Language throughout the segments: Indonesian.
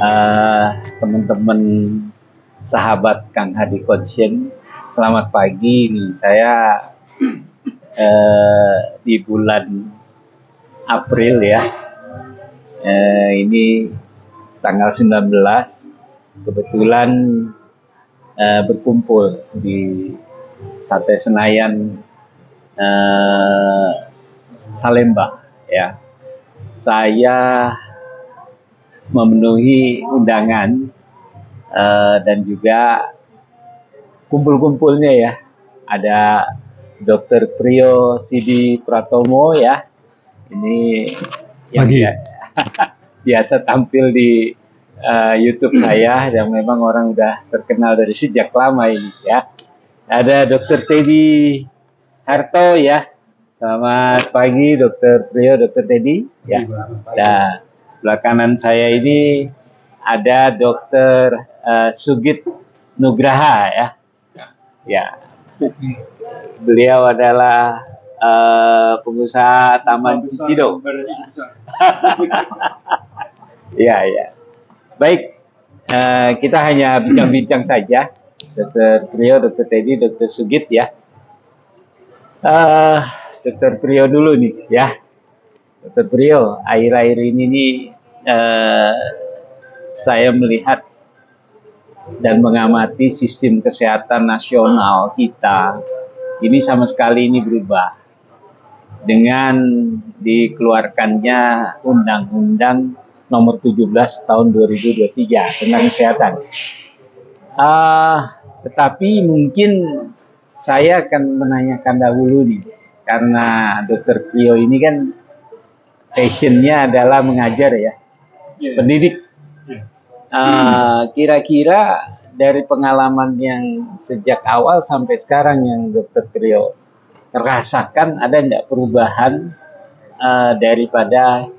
eh, teman-teman sahabat Kang Hadi Konsien, selamat pagi nih. Saya di bulan April ya, ini tanggal 19, kebetulan berkumpul di Sate Senayan Salemba ya. Saya memenuhi undangan dan juga kumpul-kumpulnya ya. Ada Dr. Priyo Sidi Pratomo ya. Ini yang biasa tampil di YouTube saya, yang memang orang udah terkenal dari sejak lama ini ya. Ada Dr. Teddy Harto ya. Selamat pagi Dr. Priyo, Dr. Teddy ya. Dan sebelah kanan saya ini ada Dr. Sugit Nugraha ya. Ya. Beliau adalah pengusaha Taman Cicido. Ya, ya. Baik, kita hanya bincang-bincang saja, Dr. Priyo, Dr. Teddy, Dr. Sugit ya. Dr. Priyo dulu nih ya. Dr. Priyo, akhir-akhir ini nih saya melihat dan mengamati sistem kesehatan nasional kita ini sama sekali ini berubah dengan dikeluarkannya Undang-Undang Nomor 17 Tahun 2023 tentang kesehatan. Tetapi mungkin saya akan menanyakan dahulu nih, karena Dr. Priyo ini kan passionnya adalah mengajar ya, pendidik. Kira-kira dari pengalaman yang sejak awal sampai sekarang yang Dr. Priyo rasakan, ada nggak perubahan daripada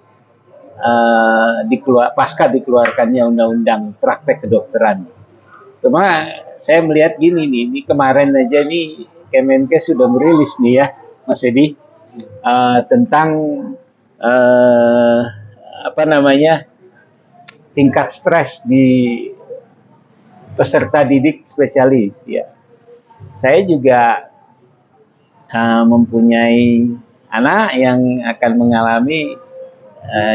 pasca dikeluarkannya undang-undang praktek kedokteran? Cuma saya melihat gini nih, ini kemarin aja nih Kemenkes sudah merilis nih ya, Mas Edi, tentang tingkat stres di peserta didik spesialis ya. Saya juga mempunyai anak yang akan mengalami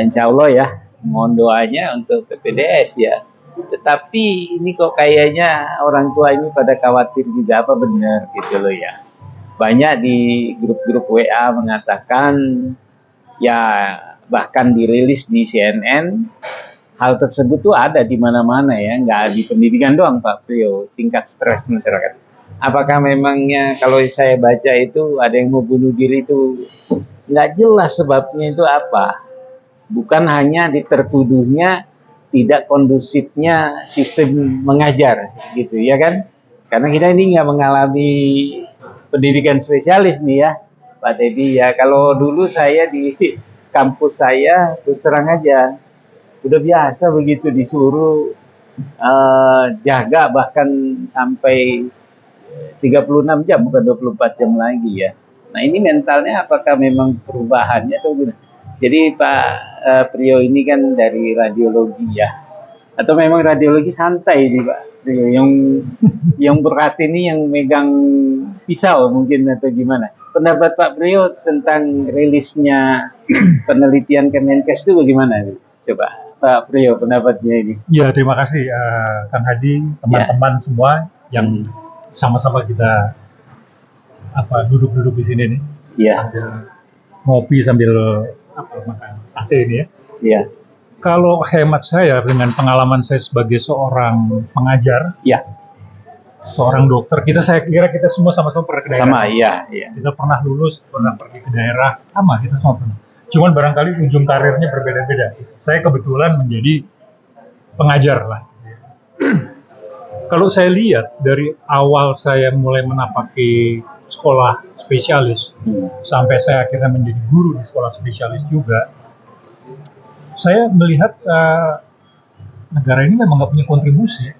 insya Allah ya, mohon doanya untuk PPDS ya. Tetapi ini kok kayaknya orang tua ini pada khawatir juga, apa benar gitu loh ya. Banyak di grup-grup WA mengatakan ya, bahkan dirilis di CNN, hal tersebut tuh ada di mana-mana ya, nggak di pendidikan doang Pak Priyo, tingkat stres masyarakat. Apakah memangnya kalau saya baca itu ada yang mau bunuh diri, itu nggak jelas sebabnya itu apa. Bukan hanya ditertuduhnya tidak kondusifnya sistem mengajar gitu ya kan. Karena kita ini nggak mengalami pendidikan spesialis nih ya Pak Teddy ya. Kalau dulu saya di kampus saya terus terang aja, udah biasa begitu disuruh jaga bahkan sampai 36 jam, bukan 24 jam lagi ya. Nah ini mentalnya apakah memang perubahannya atau gimana? Jadi Pak Priyo ini kan dari radiologi ya, atau memang radiologi santai nih Pak Priyo, yang berat ini yang megang pisau mungkin atau gimana? Pendapat Pak Priyo tentang rilisnya penelitian Kemenkes itu bagaimana? Coba Pak Priyo pendapatnya ini. Ya, terima kasih Kang Hadi, teman-teman semua yang sama-sama kita duduk-duduk di sini nih. Iya. Sambil ngopi sambil makan sate ini ya. Iya. Kalau hemat saya dengan pengalaman saya sebagai seorang pengajar, seorang dokter, saya kira kita semua sama-sama pernah ke daerah. Sama, iya. Kita pernah lulus, pernah pergi ke daerah, sama kita semua pernah. Cuman barangkali ujung karirnya berbeda-beda. Saya kebetulan menjadi pengajar lah. Kalau saya lihat dari awal saya mulai menapaki sekolah spesialis, sampai saya akhirnya menjadi guru di sekolah spesialis juga, saya melihat negara ini memang nggak punya kontribusi.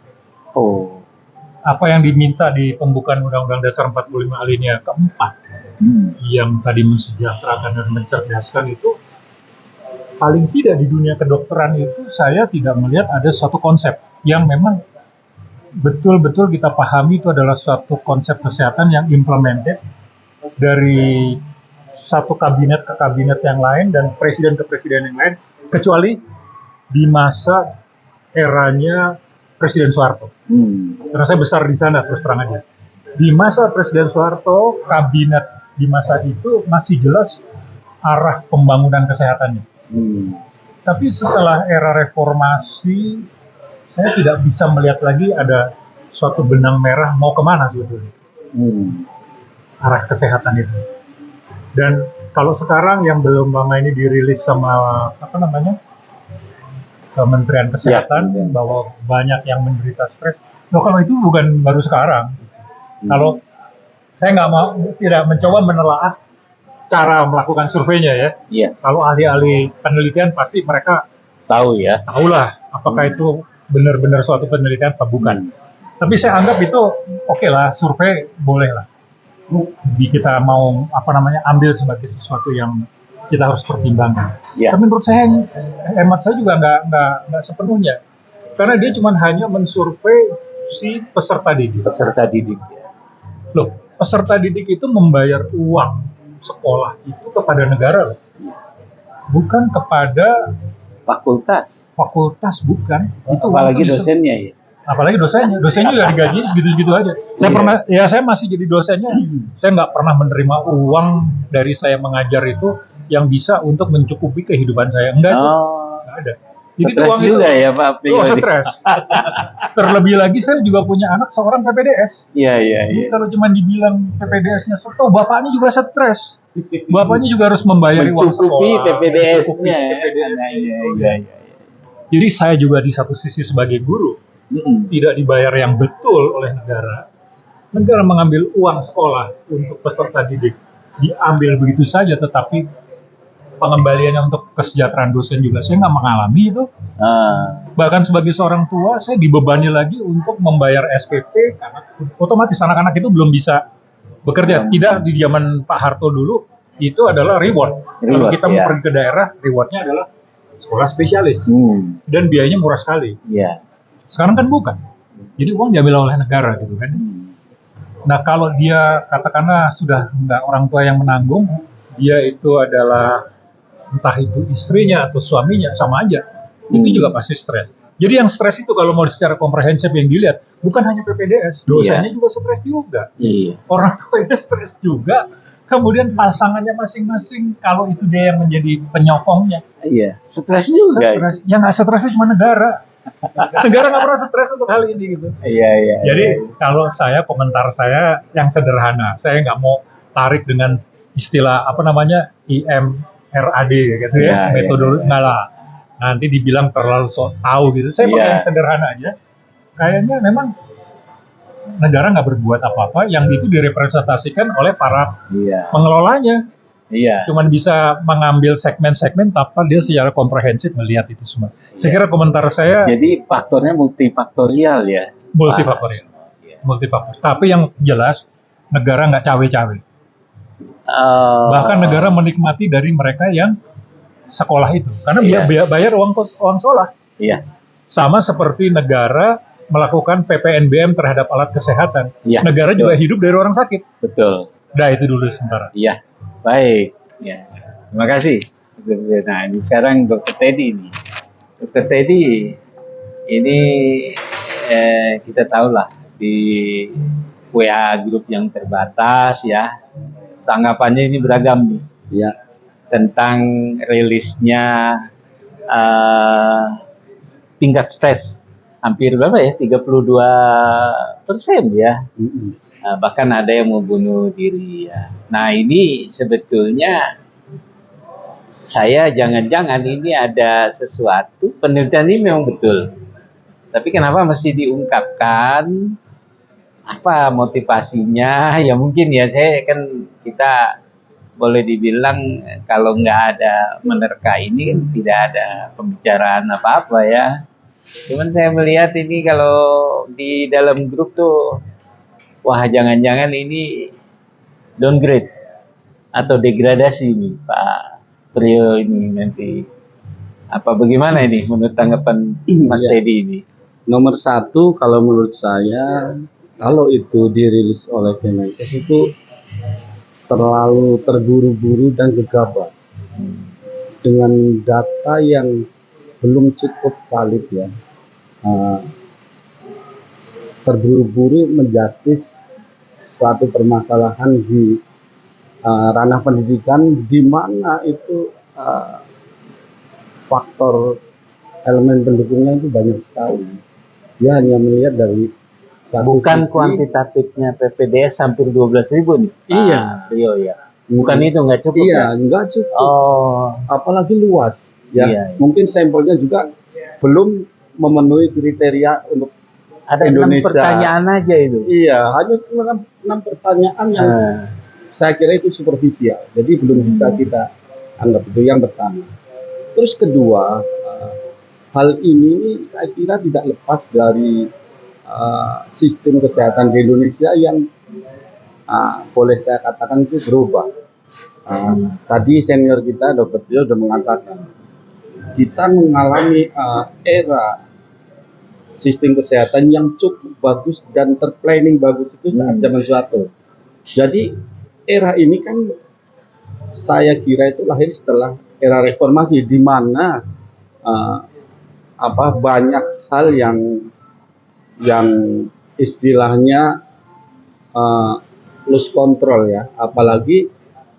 Apa yang diminta di pembukaan Undang-Undang Dasar 45 alinea keempat, yang tadi mensejahterakan dan mencerdaskan itu, paling tidak di dunia kedokteran itu saya tidak melihat ada suatu konsep yang memang betul-betul kita pahami itu adalah suatu konsep kesehatan yang implemented dari satu kabinet ke kabinet yang lain dan presiden ke presiden yang lain, kecuali di masa eranya Presiden Soeharto. Karena saya besar di sana, terus terang aja. Di masa Presiden Soeharto, kabinet di masa itu masih jelas arah pembangunan kesehatannya. Tapi setelah era reformasi, saya tidak bisa melihat lagi ada suatu benang merah mau kemana sebetulnya. Arah kesehatan itu. Dan kalau sekarang yang belum lama ini dirilis sama Kementerian Kesehatan bahwa banyak yang menderita stres. Loh, kalau itu bukan baru sekarang. Kalau saya tidak mencoba menelaah cara melakukan surveinya ya. Kalau ahli-ahli penelitian pasti mereka tahulah apakah itu benar-benar suatu penelitian atau bukan. Tapi saya anggap itu oke lah, survei boleh lah. Kita mau ambil sebagai sesuatu yang kita harus pertimbangkan. Tapi menurut saya, hemat saya juga nggak sepenuhnya, karena dia cuma hanya mensurvei si peserta didik. Loh, peserta didik itu membayar uang sekolah itu kepada negara, bukan kepada fakultas bukan. Itu apalagi dosennya ya. Apalagi dosennya juga digaji segitu-segitu aja. Saya masih jadi dosennya, saya nggak pernah menerima uang dari saya mengajar itu yang bisa untuk mencukupi kehidupan saya. Enggak ada. Jadi uang juga itu, ya Pak. Stres. Terlebih lagi saya juga punya anak seorang PPDS. Iya. Kalau cuma dibilang PPDS-nya stres, bapaknya juga stres. Bapaknya juga harus membayar uang sekolah. PPDS-nya. Iya. Jadi saya juga di satu sisi sebagai guru, tidak dibayar yang betul oleh negara. Negara mengambil uang sekolah untuk peserta didik, diambil begitu saja, tetapi pengembaliannya untuk kesejahteraan dosen juga saya nggak mengalami itu. Bahkan sebagai seorang tua, saya dibebani lagi untuk membayar SPP, karena otomatis anak-anak itu belum bisa bekerja. Tidak di zaman Pak Harto dulu, itu adalah reward. Kalau kita mau pergi ke daerah, rewardnya adalah sekolah spesialis. Dan biayanya murah sekali. Sekarang kan bukan. Jadi uang diambil oleh negara gitu kan. Nah, kalau dia katakanlah sudah nggak orang tua yang menanggung, dia itu adalah entah itu istrinya atau suaminya, sama aja. Itu juga pasti stres. Jadi yang stres itu kalau mau secara komprehensif yang dilihat, bukan hanya PPDS, dosennya juga stres juga. Orang tuanya stres juga. Kemudian pasangannya masing-masing, kalau itu dia yang menjadi penyokongnya. Stres juga. Yang nggak stresnya cuma negara. Negara nggak pernah stres untuk hal ini gitu. Jadi kalau komentar saya yang sederhana, saya nggak mau tarik dengan istilah IMRAD gitu ya, metode nggak lah. Nanti dibilang terlalu tahu gitu. Saya pakai yang sederhana aja. Kayaknya memang negara nggak berbuat apa-apa, yang itu direpresentasikan oleh para pengelolanya. Cuman bisa mengambil segmen-segmen tanpa dia secara komprehensif melihat itu semua. Saya kira komentar saya. Jadi faktornya multifaktorial ya. Multifaktor. Tapi yang jelas negara nggak cawe-cawe. Bahkan negara menikmati dari mereka yang sekolah itu, karena bayar uang sekolah. Sama seperti negara melakukan PPNBM terhadap alat kesehatan. Negara juga hidup dari orang sakit. Betul. Nah, itu dulu sementara. Baik, terima kasih. Nah, ini sekarang Dr. Teddy ini. Dr. Teddy ini kita tahulah di WA grup yang terbatas ya, tanggapannya ini beragam nih. Tentang rilisnya tingkat stres hampir berapa ya, 32% ya. Bahkan ada yang mau bunuh diri ya. Nah, ini sebetulnya saya jangan-jangan ini ada sesuatu, penelitian ini memang betul, tapi kenapa mesti diungkapkan, apa motivasinya? Ya mungkin ya, kita boleh dibilang kalau nggak ada menerka ini kan tidak ada pembicaraan apa-apa ya. Cuman saya melihat ini kalau di dalam grup tuh, wah jangan-jangan ini downgrade atau degradasi nih Pak Priyo ini nanti. Apa bagaimana ini menurut tanggapan Mas Iya. Teddy ini? Nomor satu, kalau menurut saya, kalau itu dirilis oleh Kemenkes itu terlalu terburu-buru dan gegabah dengan data yang belum cukup valid ya. Terburu-buru menjustis suatu permasalahan di ranah pendidikan di mana itu faktor elemen pendukungnya itu banyak sekali. Dia hanya melihat dari satu Bukan sisi. kuantitatifnya PPDS hampir 12.000 nih. Iya. Rio ya. Bukan itu nggak cukup Iya, ya? nggak cukup. Oh, Apalagi luas ya. Iya, iya. Mungkin sampelnya juga belum memenuhi kriteria untuk ada 6 Indonesia. pertanyaan aja itu. Iya, hanya cuma 6 pertanyaan yang saya kira itu superficial. Jadi belum bisa kita anggap itu yang pertama. Terus kedua, hal ini saya kira tidak lepas dari sistem kesehatan di Indonesia yang boleh saya katakan itu berubah. Tadi senior kita Dr. Tio sudah mengatakan kita mengalami era sistem kesehatan yang cukup bagus dan terplanning bagus itu saat zaman Soeharto. Jadi era ini kan saya kira itu lahir setelah era reformasi di mana banyak hal yang istilahnya lose control ya, apalagi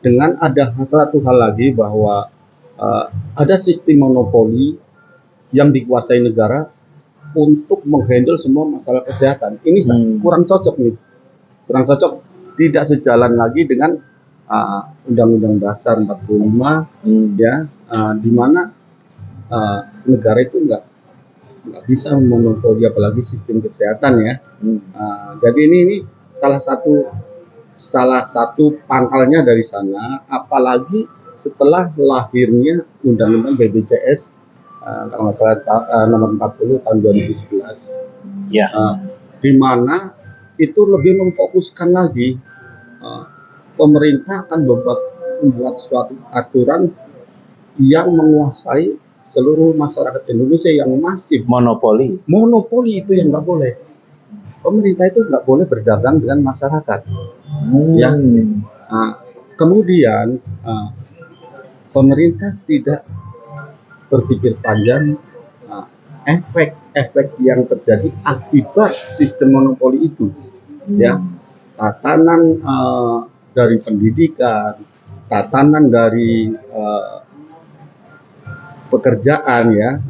dengan ada satu hal lagi bahwa ada sistem monopoli yang dikuasai negara untuk menghandle semua masalah kesehatan. Ini kurang cocok nih, kurang cocok, tidak sejalan lagi dengan Undang-Undang Dasar 45 ya, di mana negara itu nggak bisa memonopoli apalagi sistem kesehatan ya. Jadi ini salah satu pangkalnya dari sana, apalagi setelah lahirnya Undang-Undang BPJS kalau nggak salah nomor 40 tahun 2011 ya, di mana itu lebih memfokuskan lagi pemerintah akan membuat suatu aturan yang menguasai seluruh masyarakat Indonesia yang masif. monopoli Itu yang nggak boleh. Pemerintah itu nggak boleh berdagang dengan masyarakat. Ya. Kemudian pemerintah tidak berpikir panjang efek yang terjadi akibat sistem monopoli itu. Ya, tatanan dari pendidikan, tatanan dari pekerjaan ya,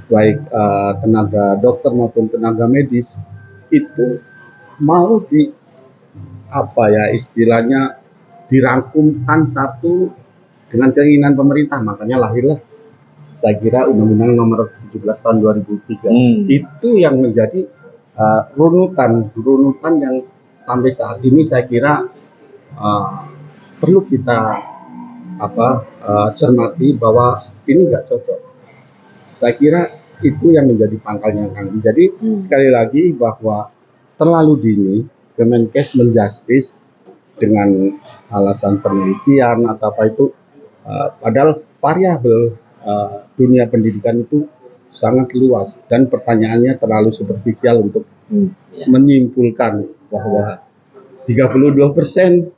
baik tenaga dokter maupun tenaga medis itu mau istilahnya dirangkumkan satu dengan keinginan pemerintah, makanya lahirlah saya kira Undang-Undang Nomor 17 tahun 2003 itu yang menjadi runutan yang sampai saat ini saya kira perlu kita cermati bahwa ini nggak cocok. Saya kira itu yang menjadi pangkalnya kami. Jadi sekali lagi bahwa terlalu dini Kemenkes menjustis dengan alasan penelitian atau apa itu, padahal variabel dunia pendidikan itu sangat luas dan pertanyaannya terlalu superficial untuk menyimpulkan bahwa 32%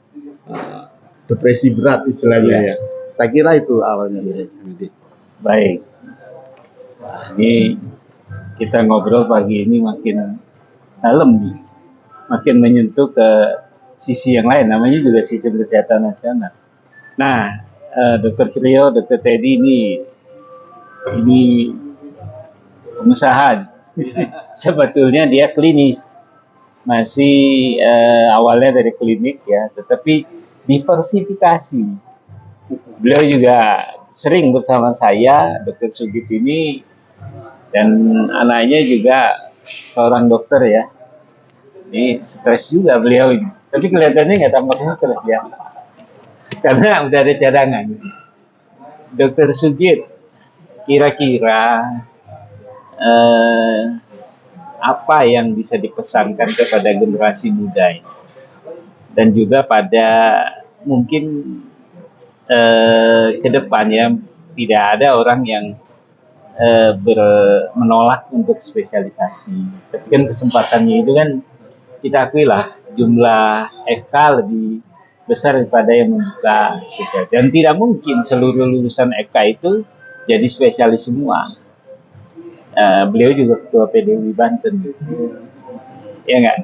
depresi berat istilahnya ya. Saya kira itu awalnya. Baik. Nah, ini kita ngobrol pagi ini makin dalam nih, makin menyentuh ke sisi yang lain, namanya juga sistem kesehatan nasional. Nah, Dr. Trio, Dr. Teddy ini pengusaha. Sebetulnya dia klinis, masih awalnya dari klinik ya, tetapi diversifikasi. Beliau juga sering bersama saya, Dr. Sugit ini, dan anaknya juga seorang dokter ya. Ini stres juga beliau ini, tapi kelihatannya nggak tampak stres ya, karena udah ada cadangan. Dr. Sugit, kira-kira apa yang bisa dipesankan kepada generasi muda ini? Dan juga pada mungkin ke depan ya, tidak ada orang yang menolak untuk spesialisasi. Tapi kan kesempatannya itu kan kita akui lah jumlah FK lebih besar daripada yang membuka spesialis. Dan tidak mungkin seluruh lulusan FK itu jadi spesialis semua. Beliau juga ketua PDI Banten, ya nggak?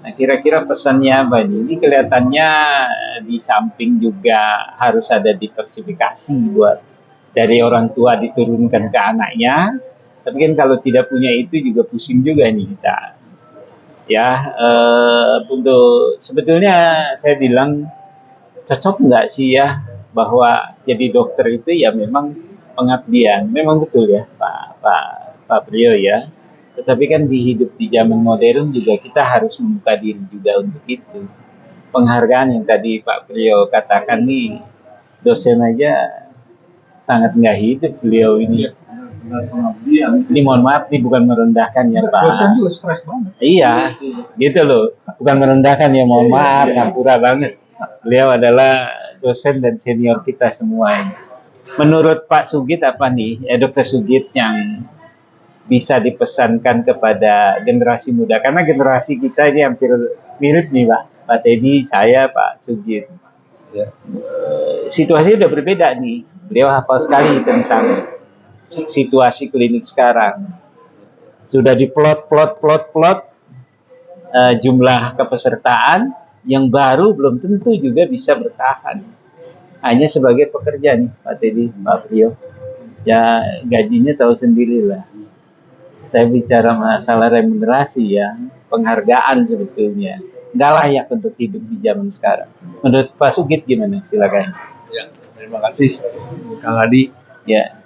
Nah, kira-kira pesannya apa nih? Ini kelihatannya di samping juga harus ada diversifikasi buat dari orang tua diturunkan ke anaknya. Tapi kan kalau tidak punya itu juga pusing juga nih kita. Ya, untuk sebetulnya saya bilang cocok nggak sih ya bahwa jadi dokter itu ya memang pengabdian, memang betul ya Pak Priyo ya. Tetapi kan hidup di zaman modern juga kita harus membuka diri juga untuk itu. Penghargaan yang tadi Pak Priyo katakan nih, dosen aja sangat nggak hidup beliau ini. Ini mohon maaf nih bukan merendahkan ya Pak. Dosen juga stres banget. Iya, gitu loh. Bukan merendahkan ya, mohon maaf, ngapura banget. Beliau adalah dosen dan senior kita semua ini. Menurut Pak Sugit apa nih, Dr. Sugit yang bisa dipesankan kepada generasi muda? Karena generasi kita ini hampir mirip nih Pak Teddy, saya, Pak Sugit. Ya. Situasi udah berbeda nih. Beliau hafal sekali tentang situasi klinik sekarang. Sudah diplot jumlah kepesertaan yang baru belum tentu juga bisa bertahan. Hanya sebagai pekerja nih Pak Teddy, Pak Priyo. Ya gajinya tahu sendirilah. Saya bicara masalah remunerasi ya, penghargaan sebetulnya. Nggak layak untuk hidup di zaman sekarang. Menurut Pak Sugit gimana? Silakan. Ya, terima kasih Kang Adi. Ya.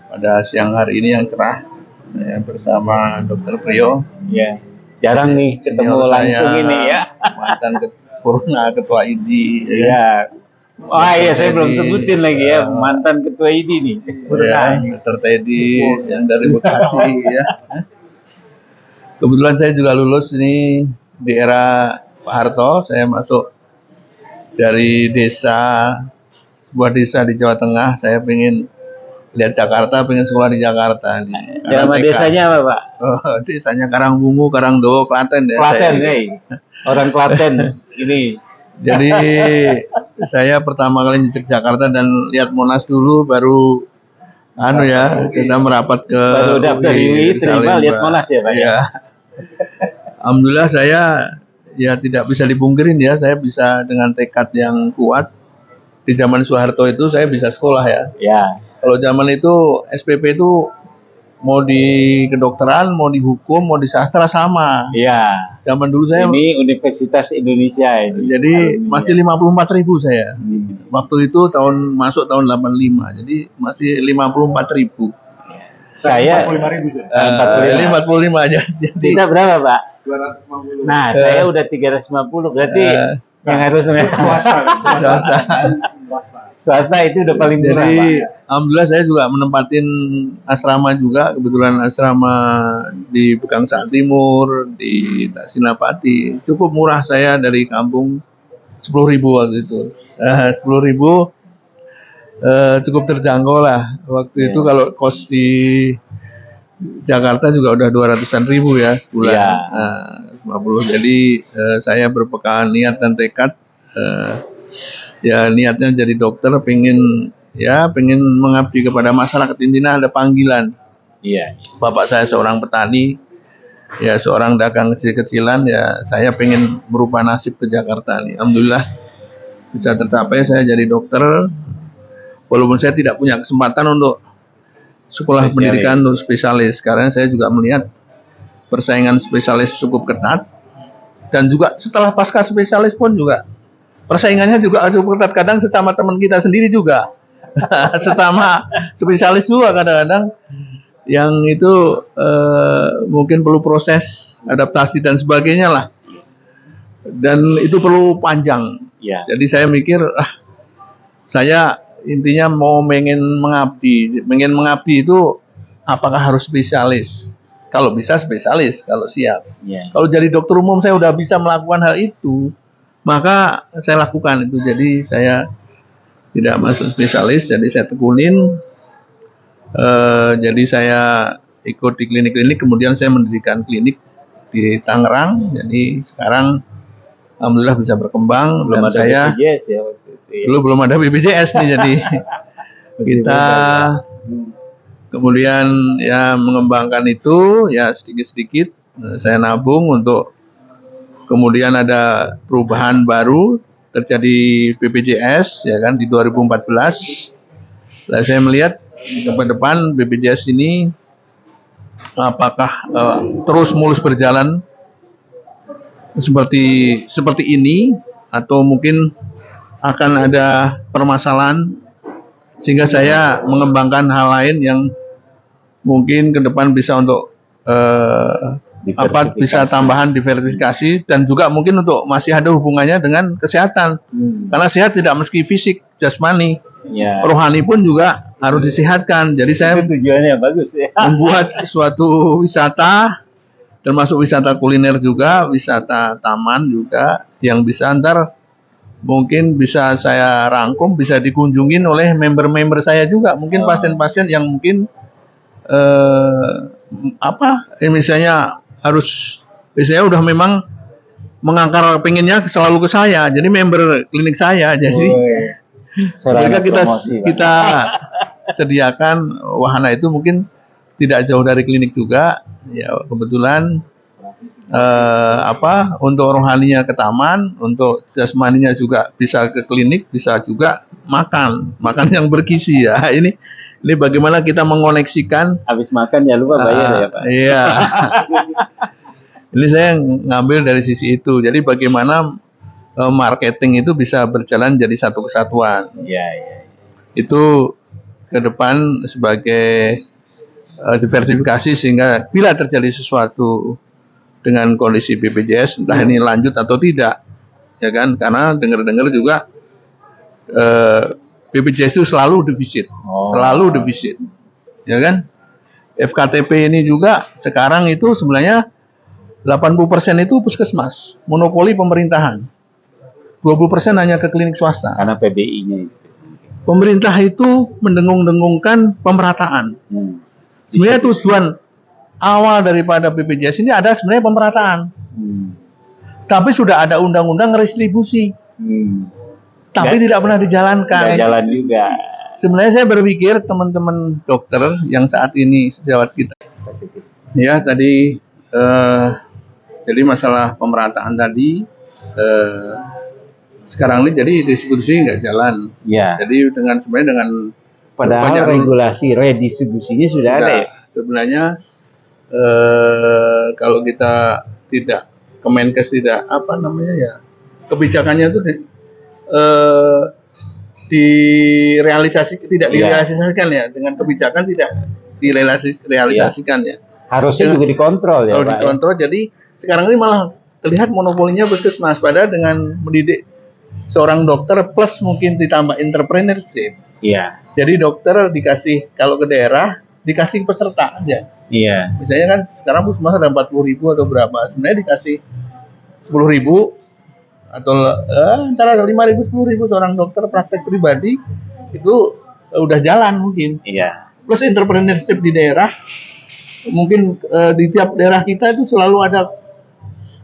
Pada siang hari ini yang cerah, saya bersama Dr. Priyo. Ya. Jarang nih ketemu Senior langsung saya, ini ya. Mantan Purna Ketua IDI. Iya. Wah iya, saya belum sebutin lagi ya, mantan ketua ID nih. Ya, Dr. Teddy yang dari Bekasi ya. Kebetulan saya juga lulus ini di era Pak Harto. Saya masuk dari sebuah desa di Jawa Tengah. Saya pengen lihat Jakarta, pengen sekolah di Jakarta. Nama desanya apa Pak? Oh, desanya Karangbungu, Karangdowo, Klaten ya. Klaten, orang Klaten ini. Jadi saya pertama kali ngecek Jakarta dan lihat Monas dulu, baru kita merapat ke baru daftar UI, terima lihat Monas ya Pak ya. Alhamdulillah saya ya tidak bisa dipungkirin ya, saya bisa dengan tekad yang kuat. Di zaman Soeharto itu saya bisa sekolah ya. Ya. Kalau zaman itu SPP itu mau di kedokteran, mau di hukum, mau di sastra sama. Iya. Zaman dulu saya ini Universitas Indonesia ini. Jadi masih 54.000 saya. Waktu itu masuk tahun 85. Jadi masih 54.000. Saya 45 aja. Jadi kita berapa, Pak? 250. Nah, saya udah 350. Berarti yang harus swasta itu udah paling murah. Jadi alhamdulillah saya juga menempatin asrama juga, kebetulan asrama di Pegangsaan Timur, di Sinapati. Cukup murah, saya dari kampung 10.000 waktu itu. 10.000 cukup terjangkau lah. Waktu itu kalau kos di Jakarta juga udah 200-an ribu ya sebulan. 50. Jadi saya berpegang niat dan tekad. Ya niatnya jadi dokter, pengen mengabdi kepada masyarakat. Intinya ada panggilan. Iya. Bapak saya seorang petani, ya seorang dagang kecil-kecilan, ya saya pengen merubah nasib ke Jakarta nih. Alhamdulillah bisa tercapai, saya jadi dokter. Walaupun saya tidak punya kesempatan untuk sekolah pendidikan untuk spesialis, karena saya juga melihat persaingan spesialis cukup ketat, dan juga setelah pasca spesialis pun juga persaingannya juga cukup ketat, kadang sesama teman kita sendiri juga. Sesama spesialis juga kadang-kadang yang itu mungkin perlu proses adaptasi dan sebagainya lah, dan itu perlu panjang. Jadi saya mikir saya intinya pengen mengabdi itu apakah harus spesialis? Kalau bisa spesialis, kalau siap. Kalau jadi dokter umum saya udah bisa melakukan hal itu, maka saya lakukan itu. Jadi saya tidak masuk spesialis, jadi saya tekunin Jadi saya ikut di klinik-klinik, kemudian saya mendirikan klinik di Tangerang. Jadi sekarang alhamdulillah bisa berkembang. Belum Dan ada saya BPJS ya waktu itu ya. belum ada BPJS nih, jadi kita kemudian ya mengembangkan itu ya sedikit-sedikit. Saya nabung untuk kemudian ada perubahan baru terjadi BPJS ya kan di 2014. Nah, saya melihat ke depan BPJS ini apakah terus mulus berjalan seperti ini atau mungkin akan ada permasalahan, sehingga saya mengembangkan hal lain yang mungkin ke depan bisa untuk bisa tambahan diverifikasi, dan juga mungkin untuk masih ada hubungannya dengan kesehatan. Karena sehat tidak meski fisik, jasmani, Ya. rohani pun juga harus disehatkan. Jadi saya Itu tujuannya bagus ya. membuat suatu wisata, termasuk wisata kuliner juga, wisata taman juga, yang bisa ntar mungkin bisa saya rangkum, bisa dikunjungin oleh member-member saya juga. Mungkin pasien-pasien yang mungkin misalnya biasanya udah memang mengangkar pengennya selalu ke saya, jadi member klinik saya. Jadi mereka kita sediakan wahana itu, mungkin tidak jauh dari klinik juga. Ya kebetulan untuk rohaninya ke taman, untuk jasmaninya juga bisa ke klinik, bisa juga makan yang bergizi ya. Ini bagaimana kita mengoneksikan. Habis makan ya lupa bayar ya Pak. Iya. Ini saya ngambil dari sisi itu. Jadi bagaimana marketing itu bisa berjalan jadi satu kesatuan. Iya. Itu ke depan sebagai diversifikasi, sehingga bila terjadi sesuatu dengan kondisi BPJS, entah ini lanjut atau tidak, ya kan? Karena dengar-dengar juga BPJS itu selalu defisit, ya kan? FKTP ini juga sekarang itu sebenarnya 80% itu puskesmas, monopoli pemerintahan. 20% hanya ke klinik swasta. Karena PBI-nya itu. Pemerintah itu mendengung-dengungkan pemerataan. Sebenarnya tujuan awal daripada BPJS ini ada sebenarnya pemerataan. Tapi sudah ada undang-undang redistribusi. Tapi tidak pernah dijalankan. Tidak jalan juga. Sebenarnya saya berpikir teman-teman dokter yang saat ini sejawat kita, ya tadi jadi masalah pemerataan tadi sekarang ini jadi distribusi nggak jalan. Ya. Jadi sebenarnya dengan padahal regulasi redistribusinya sudah ada ya. Sebenarnya kalau kita tidak Kemenkes tidak kebijakannya itu direalisasikan ya, dengan kebijakan tidak direalisasikan ya. Harusnya juga dikontrol ya, Pak. Dikontrol. Jadi sekarang ini malah terlihat monopolinya puskesmas, padahal dengan mendidik seorang dokter plus mungkin ditambah entrepreneurship. Iya. Jadi dokter dikasih, kalau ke daerah dikasih peserta aja. Iya. Misalnya kan sekarang puskesmas ada 40.000 atau berapa, sebenarnya dikasih 10.000 atau antara 5.000 10.000 seorang dokter praktek pribadi itu udah jalan mungkin. Iya. Plus entrepreneurship di daerah, mungkin di tiap daerah kita itu selalu ada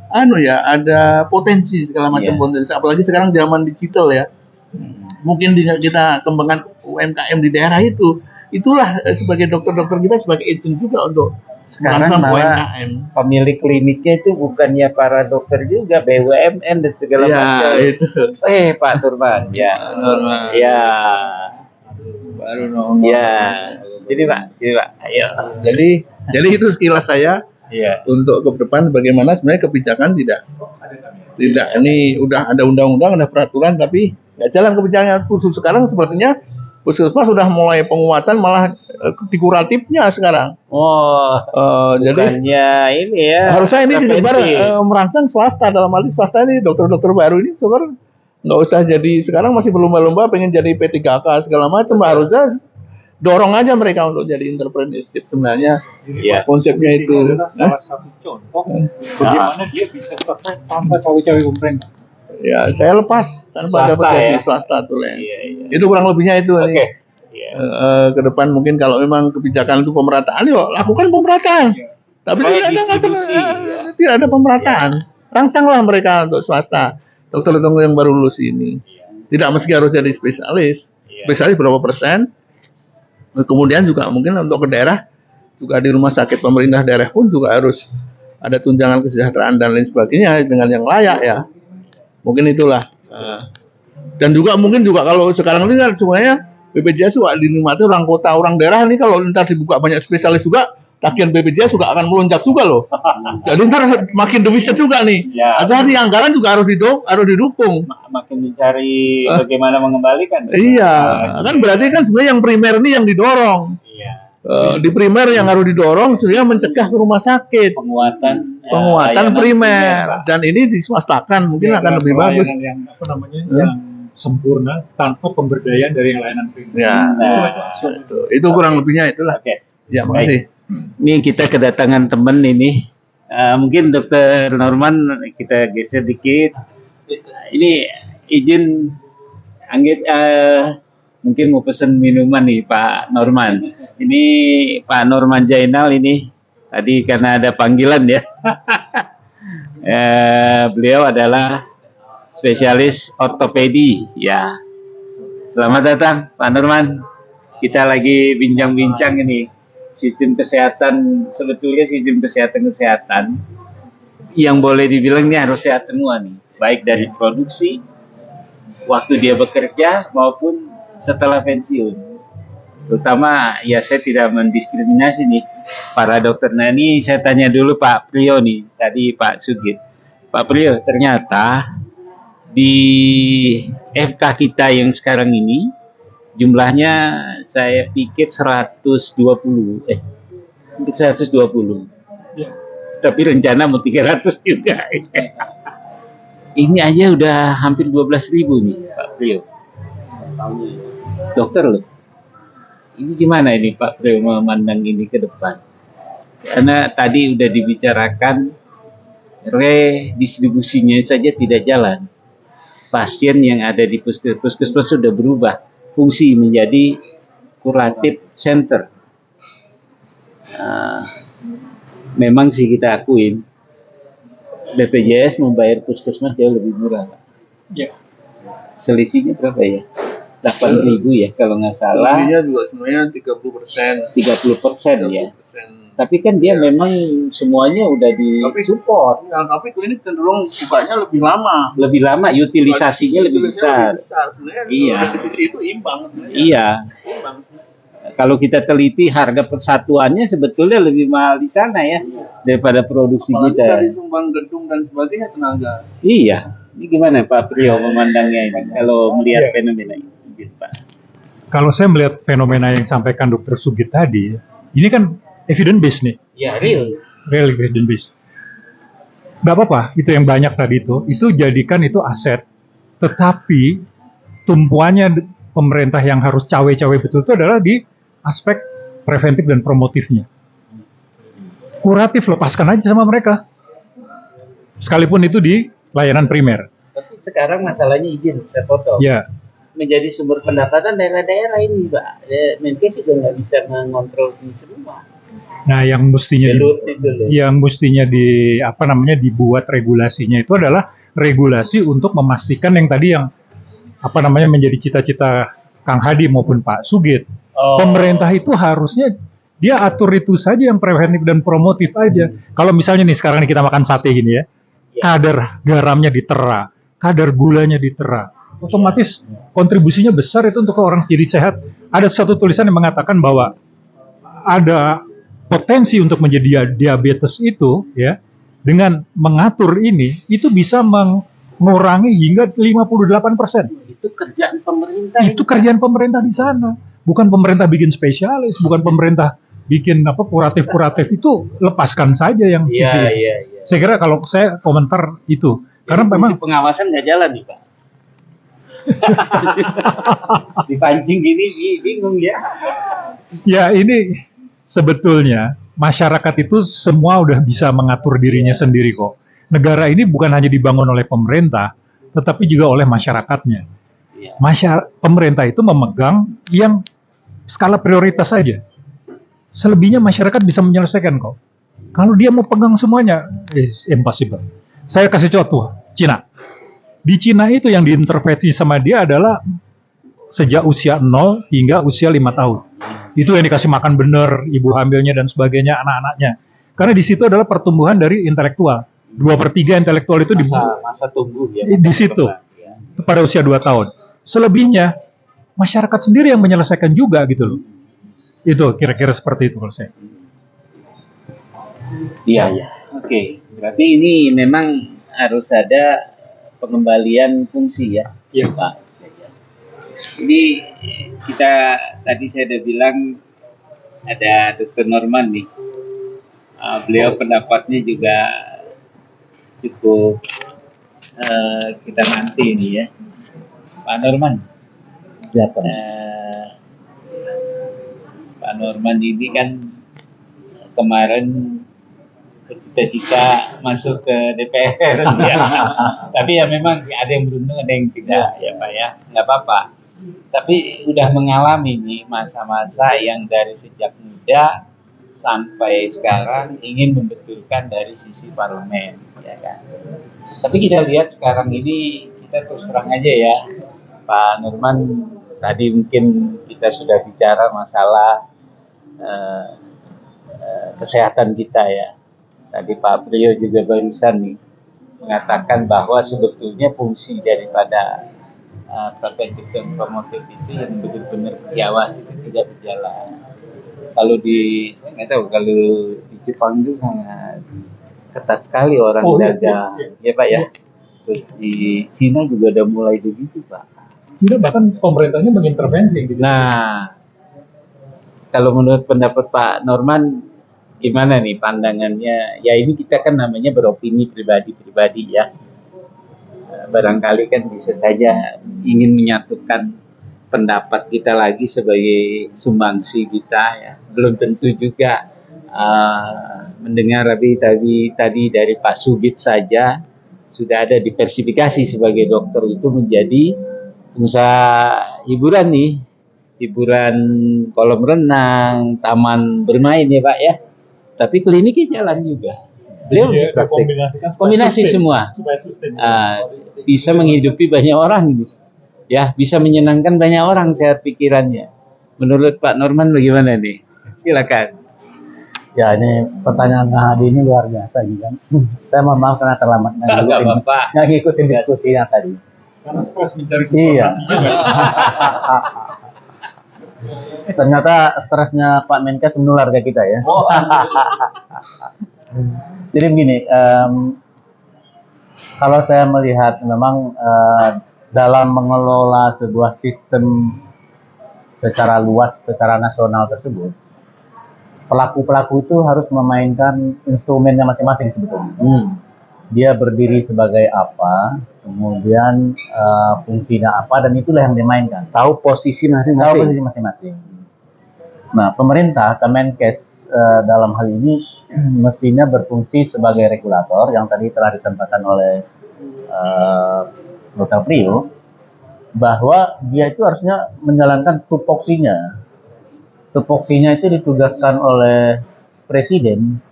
ada potensi segala macam potensi. Apalagi sekarang zaman digital ya. Mungkin kita kembangkan UMKM di daerah itu. Itulah sebagai dokter-dokter kita sebagai agent juga untuk sekarang UMKM. Pemilik kliniknya itu bukannya para dokter juga, BUMN dan segala macam. Itu. Pak Turman, ya. Normal. Ya. Baru normal. Ya. Jadi Pak, ayo. Jadi itu sekilas saya. Iya. Untuk ke depan bagaimana sebenarnya kebijakan tidak ini udah ada undang-undang, ada peraturan, tapi nggak jalan kebijakannya. Khusus sekarang sepertinya puskesmas sudah mulai penguatan, malah kuratifnya sekarang. Jadi ini ya. Harusnya ini disebar merangsang swasta, dalam arti swasta ini dokter-dokter baru ini sekarang nggak usah jadi, sekarang masih berlomba-lomba pengen jadi P3K segala macam, harusnya dorong aja mereka untuk jadi entrepreneurship. Sebenarnya konsepnya itu salah satu contoh bagaimana dia bisa selesai tanpa cawe-cawe pemerintah. Ya, saya lepas tanpa dapat gaji swasta tuh. Itu kurang lebihnya itu. Oke. Ke depan mungkin kalau memang kebijakan itu pemerataan, yuk lakukan pemerataan. Tapi Kayak tidak ada, distribusi, ya. tidak ada pemerataan. Rangsanglah mereka untuk swasta. Dokter-dokter yang baru lulus ini. Tidak mesti harus jadi spesialis. Spesialis berapa persen? Kemudian juga mungkin untuk ke daerah, juga di rumah sakit pemerintah daerah pun juga harus ada tunjangan kesejahteraan dan lain sebagainya dengan yang layak ya. Mungkin itulah. Dan juga mungkin juga kalau sekarang ini kan semuanya BPJS juga dinikmati orang kota, orang daerah ini kalau ntar dibuka banyak spesialis juga, tagihan BPJS juga akan melonjak juga loh. Jadi ntar makin defisit juga nih. Ya. Hati-hati anggaran juga harus didukung. Makin mencari bagaimana mengembalikan. Iya, kan berarti kan sebenarnya yang primer ini yang didorong. Iya. Di primer yang harus didorong sebenarnya mencegah ke rumah sakit. Penguatan layanan Primer dan ini diswastakan mungkin akan lebih bagus. Yang apa namanya? Yang sempurna tanpa pemberdayaan dari yang layanan primer. Ya, itu kurang lebihnya itulah. Oke. Ya, makasih. Ini kita kedatangan teman ini. Mungkin Dokter Norman kita geser dikit. Ini izin Anggit mungkin mau pesan minuman nih Pak Norman. Ini Pak Norman Jainal ini tadi karena ada panggilan ya. Beliau adalah spesialis ortopedi ya. Selamat datang Pak Norman. Kita lagi bincang-bincang ini sistem kesehatan, sebetulnya sistem kesehatan yang boleh dibilang ini harus sehat semua nih, baik dari produksi, waktu dia bekerja maupun setelah pensiun. Terutama ya saya tidak mendiskriminasi nih para dokter. Nah ini saya tanya dulu Pak Priyo nih, tadi Pak Sugit. Pak Priyo, ternyata di FK kita yang sekarang ini jumlahnya saya pikir 120. Ya. Tapi rencana mau 300 juga. Ini aja udah hampir 12.000 nih Pak Priyo. Dokter loh. Ini gimana ini Pak Priyo memandang ini ke depan? Karena tadi udah dibicarakan redistribusinya saja tidak jalan. Pasien yang ada di puskesmas sudah berubah fungsi menjadi curative center. Memang sih kita akuin BPJS membayar puskesmas jauh lebih murah. Ya. Selisihnya berapa ya? 8.000 ya kalau nggak salah. Sebenarnya juga sebenarnya 30%. 30% ya. Tapi kan dia memang semuanya udah disupport. Ya, tapi klinik cenderung bukanya lebih lama. Lebih lama, utilisasinya lebih besar. Sebenarnya Iya. dari sisi itu imbang sebenarnya. Iya. Imbang. Kalau kita teliti harga persatuannya sebetulnya lebih mahal di sana ya daripada produksi Apalagi kita. dari sumbang gedung dan sebagainya tenaga. Iya. Ini gimana Pak Priyo memandangnya ini kalau melihat fenomena ini, Pak? Kalau saya melihat fenomena yang disampaikan Dr. Sugit tadi, ini kan evidence based nih, Ya real. real evidence based. Gak apa-apa, itu yang banyak tadi itu jadikan itu aset. Tetapi tumpuannya pemerintah yang harus cawe-cawe betul itu adalah di aspek preventif dan promotifnya. Kuratif lepaskan aja sama mereka. Sekalipun itu di layanan primer. Tapi sekarang masalahnya izin, saya potong. Ya, Menjadi sumber pendapatan daerah-daerah ini, Pak. Menkes juga nggak bisa mengontrol ini semua. nah yang mestinya Belut itu loh. yang mestinya dibuat regulasinya itu adalah regulasi untuk memastikan yang tadi yang menjadi cita-cita Kang Hadi maupun Pak Sugit. Oh. Pemerintah itu harusnya dia atur itu saja yang preventif dan promotif aja. Kalau misalnya nih sekarang nih kita makan sate gini ya, kadar garamnya ditera, kadar gulanya ditera, otomatis kontribusinya besar itu untuk orang jadi sehat. Ada satu tulisan yang mengatakan bahwa ada potensi untuk menjadi diabetes itu ya dengan mengatur ini itu bisa mengurangi hingga 58%. Itu kerjaan pemerintah. Itu kerjaan pemerintah di sana. Bukan pemerintah bikin spesialis, bukan pemerintah bikin kuratif itu, lepaskan saja yang sisi. Iya. Saya kira kalau saya komentar itu karena Jadi memang fungsi pengawasan nggak jalan nih Pak. Dipancing gini bingung ya. ya ini sebetulnya masyarakat itu semua udah bisa mengatur dirinya sendiri kok. Negara ini bukan hanya dibangun oleh pemerintah, tetapi juga oleh masyarakatnya. Iya. Pemerintah itu memegang yang skala prioritas saja. Selebihnya masyarakat bisa menyelesaikan kok. Kalau dia mau pegang semuanya, it's impossible. Saya kasih contoh, Cina. Di Cina itu yang diintervensi sama dia adalah sejak usia 0 hingga usia 5 tahun. Itu yang dikasih makan benar, ibu hamilnya dan sebagainya, anak-anaknya. Karena di situ adalah pertumbuhan dari intelektual. 2/3 intelektual itu masa tumbuh ya. di situ Ya. pada usia 2 tahun. Selebihnya masyarakat sendiri yang menyelesaikan juga gitu loh. Itu kira-kira seperti itu kalau saya. Iya. Oke. Berarti ini memang harus ada pengembalian fungsi ya, Iya. Pak. Ini kita tadi saya udah bilang ada Dr. Norman nih. Beliau pendapatnya juga cukup kita nanti nih ya. Pak Norman. Siapa? Pak Norman ini kan kemarin bercita-cita masuk ke DPR ya. Tapi ya memang ada yang beruntung, ada yang tidak ya Pak ya. Nggak apa-apa. Tapi udah mengalami nih masa-masa yang dari sejak muda sampai sekarang ingin membetulkan dari sisi parlemen ya kan. Tapi kita lihat sekarang ini, kita terus terang aja ya Pak Norman, tadi mungkin kita sudah bicara masalah kesehatan kita ya. Tadi Pak Priyo juga barusan nih mengatakan bahwa sebetulnya fungsi daripada preventif dan promotif itu yang benar-benar diawasi itu tidak berjalan. Kalau saya nggak tahu, kalau di Jepang itu sangat ketat sekali orang dagang, ya Pak ya. Terus di Cina juga udah mulai begitu Pak. Cina bahkan pemerintahnya mengintervensi gitu. Nah, kalau menurut pendapat Pak Norman, gimana nih pandangannya? Ya ini kita kan namanya beropini pribadi-pribadi ya. Barangkali kan bisa saja ingin menyatukan pendapat kita lagi sebagai sumbangsi kita ya. Belum tentu juga mendengar tadi dari Pak Subit saja sudah ada diversifikasi sebagai dokter itu menjadi pengusaha hiburan nih. Hiburan kolam renang, taman bermain ya Pak ya. Tapi kliniknya jalan juga. Beliau Jadi praktek. Kombinasi sustain, semua. supaya sustain. Bisa menghidupi banyak orang ini. Ya, bisa menyenangkan banyak orang sehat pikirannya. Menurut Pak Norman bagaimana nih? Silakan. Ya, ini pertanyaan Kang Hadi ini luar biasa gitu kan. Saya mohon maaf karena terlambat Nggak apa-apa. ngikutin diskusinya tadi. Karena stres mencari Iya. informasi juga. Ternyata stresnya Pak Menkes menular ke kita ya. Oh, Jadi begini, kalau saya melihat memang dalam mengelola sebuah sistem secara luas, secara nasional tersebut, pelaku-pelaku itu harus memainkan instrumennya masing-masing sebetulnya. Dia berdiri sebagai apa, kemudian fungsinya apa, dan itulah yang dimainkan. tahu posisi Tahu masing-masing. posisi masing-masing. Nah, pemerintah, Kemenkes dalam hal ini mestinya berfungsi sebagai regulator yang tadi telah disampaikan oleh Dr. Priyo, bahwa dia itu harusnya menjalankan tupoksinya. Tupoksinya itu ditugaskan oleh Presiden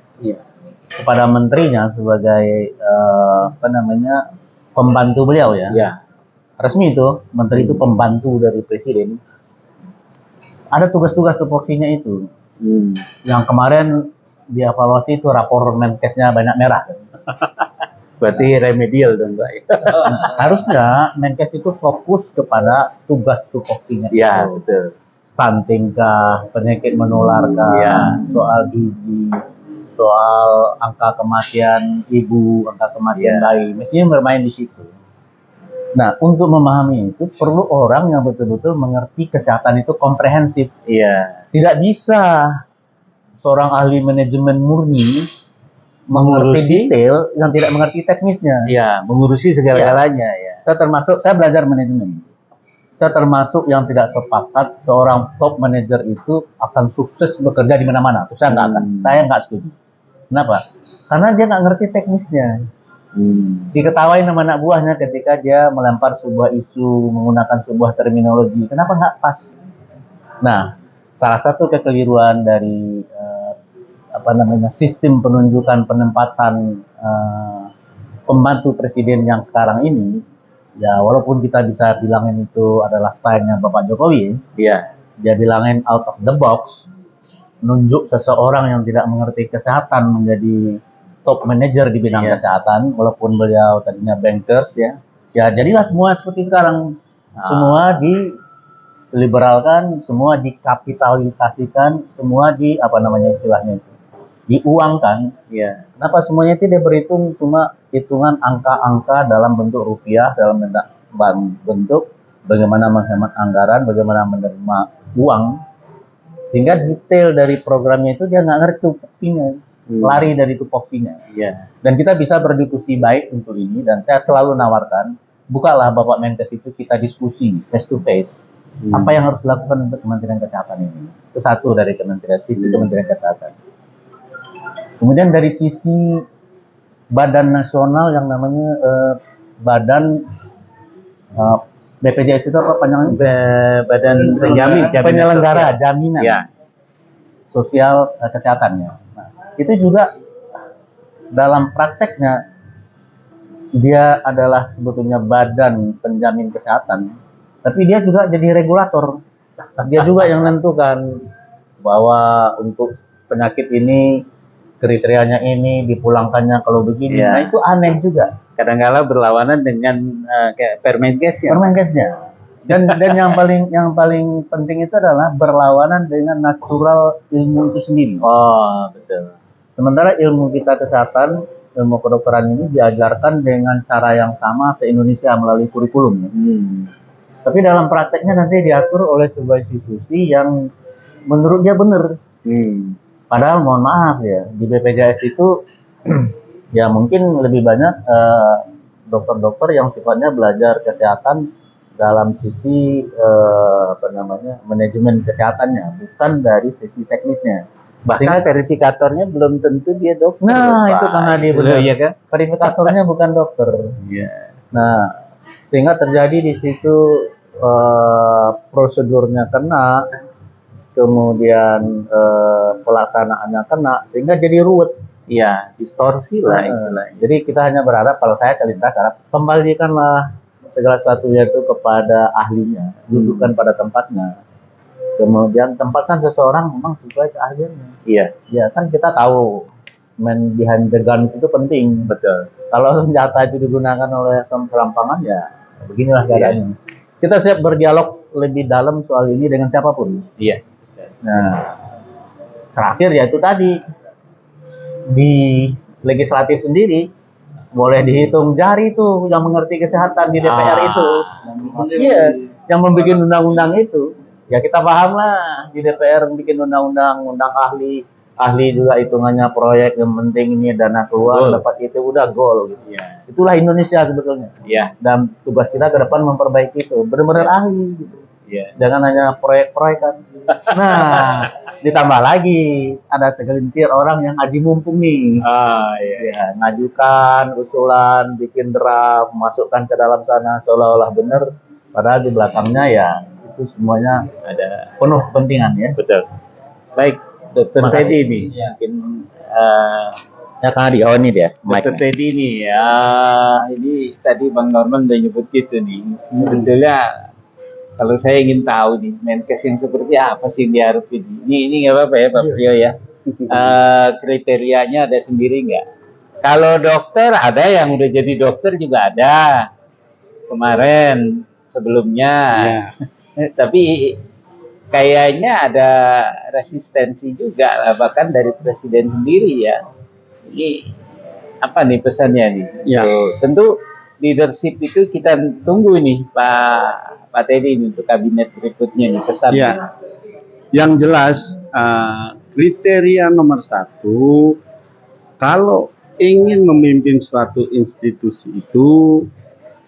kepada menterinya sebagai pembantu beliau ya. Ya. Resmi itu, menteri itu pembantu dari Presiden. Ada tugas-tugas tupoksinya itu. Yang kemarin dievaluasi itu rapor Menkesnya banyak merah. Berarti remedial dong Pak. Harusnya Menkes itu fokus kepada tugas tupoksinya. Ya, itu. betul. Stunting kah, penyakit menular kah, Ya. soal gizi, soal angka kematian ibu, angka kematian bayi, mestinya bermain di situ. Nah, untuk memahami itu perlu orang yang betul-betul mengerti kesehatan itu komprehensif. Iya. Tidak bisa seorang ahli manajemen murni mengerti Mengurusi? detail yang tidak mengerti teknisnya. Iya, mengurusi segala-galanya ya. Saya belajar manajemen. Saya termasuk yang tidak sepakat seorang top manager itu akan sukses bekerja di mana-mana. Itu saya nggak akan. Saya nggak setuju. Kenapa? Karena dia nggak ngerti teknisnya. Diketawain sama anak buahnya ketika dia melempar sebuah isu menggunakan sebuah terminologi. Kenapa nggak pas? Nah, salah satu kekeliruan dari sistem penunjukan penempatan pembantu presiden yang sekarang ini, ya walaupun kita bisa bilangin itu adalah stylenya Bapak Jokowi, Iya. dia bilangin out of the box, nunjuk seseorang yang tidak mengerti kesehatan menjadi top manager di bidang kesehatan, walaupun beliau tadinya bankers ya jadilah semua seperti sekarang, semua diliberalkan, semua dikapitalisasikan, semua istilahnya itu diuangkan. Iya. Kenapa semuanya itu dia berhitung cuma hitungan angka-angka dalam bentuk rupiah, dalam bentuk bagaimana menghemat anggaran, bagaimana menerima uang, sehingga detail dari programnya itu dia nggak ngerti tupoksinya, lari dari tupoksinya. Iya. Dan kita bisa berdiskusi baik untuk ini, dan saya selalu nawarkan, bukalah Bapak Menkes itu, kita diskusi face to face. Apa yang harus dilakukan untuk Kementerian Kesehatan ini? Itu satu dari sisi Kementerian Kesehatan. Kemudian dari sisi badan nasional yang namanya badan BPJS itu apa panjangnya? Badan penyelenggara jaminan Ya. sosial kesehatannya. Nah, itu juga dalam prakteknya dia adalah sebetulnya badan penjamin kesehatan, tapi dia juga jadi regulator. Dia juga yang menentukan bahwa untuk penyakit ini kriterianya ini, dipulangkannya kalau begini. Ya. Nah itu aneh juga. Kadang-kala berlawanan dengan kayak Permenkesnya. Dan yang paling penting itu adalah berlawanan dengan natural ilmu itu sendiri. Oh, betul. Sementara ilmu kita kesehatan, ilmu kedokteran ini diajarkan dengan cara yang sama se-Indonesia melalui kurikulum. Tapi dalam prakteknya nanti diatur oleh sebuah institusi yang menurut dia benar. Padahal mohon maaf ya, di BPJS itu ya mungkin lebih banyak dokter-dokter yang sifatnya belajar kesehatan dalam sisi manajemen kesehatannya, bukan dari sisi teknisnya. Bahkan verifikatornya belum tentu dia dokter. Nah, itu karena dia benar. Iya kan? Verifikatornya bukan dokter. Iya. Nah, sehingga terjadi di situ prosedurnya kena, kemudian pelaksanaannya kena, sehingga jadi ruwet. Iya, distorsi lah istilahnya. Jadi kita hanya berharap, kalau saya selintas harap kembalikanlah segala sesuatunya itu kepada ahlinya, dudukkan pada tempatnya. Kemudian tempatkan seseorang memang sesuai keahliannya. Iya. Ya kan kita tahu man behind the guns itu penting. Betul. Kalau senjata itu digunakan oleh serampangan, ya beginilah keadaannya. Kita siap berdialog lebih dalam soal ini dengan siapapun. Iya. Nah, terakhir ya itu tadi, di legislatif sendiri boleh dihitung jari tuh yang mengerti kesehatan di DPR itu. Iya, yang membuat undang-undang itu. Ya kita paham lah, di DPR bikin undang-undang ahli juga hitungannya proyek, yang penting ini dana keluar, dapat itu udah gol gitu. Iya. Itulah Indonesia sebetulnya. Iya. Dan tugas kita ke depan memperbaiki itu, benar-benar ahli gitu. Iya. Jangan hanya proyek-proyek kan. Nah, ditambah lagi ada segelintir orang yang haji mumpung nih. Iya. Ya, ngajukan usulan, bikin draft, masukkan ke dalam sana seolah-olah benar, padahal di belakangnya ya itu semuanya Ada. penuh kepentingan ya. Betul. Baik, Dokter Terima kasih. Teddy nih. Iya. Mungkin Ya kan di oh ini dia. Dokter Teddy nih, ini tadi Bang Norman udah nyebut gitu nih. Sebetulnya kalau saya ingin tahu nih, Menkes yang seperti apa sih yang diharapin? Ini nggak apa-apa ya Pak Priyo ya. Kriterianya ada sendiri nggak? Kalau dokter ada yang udah jadi dokter juga ada. Kemarin sebelumnya. Tapi kayaknya ada resistensi juga lah, bahkan dari presiden sendiri ya. Ini apa nih pesannya nih? Ya. Tentu leadership itu kita tunggu nih Pak Teddy ini untuk kabinet berikutnya nih pesan. Ya. Yang jelas kriteria nomor 1, kalau ingin memimpin suatu institusi itu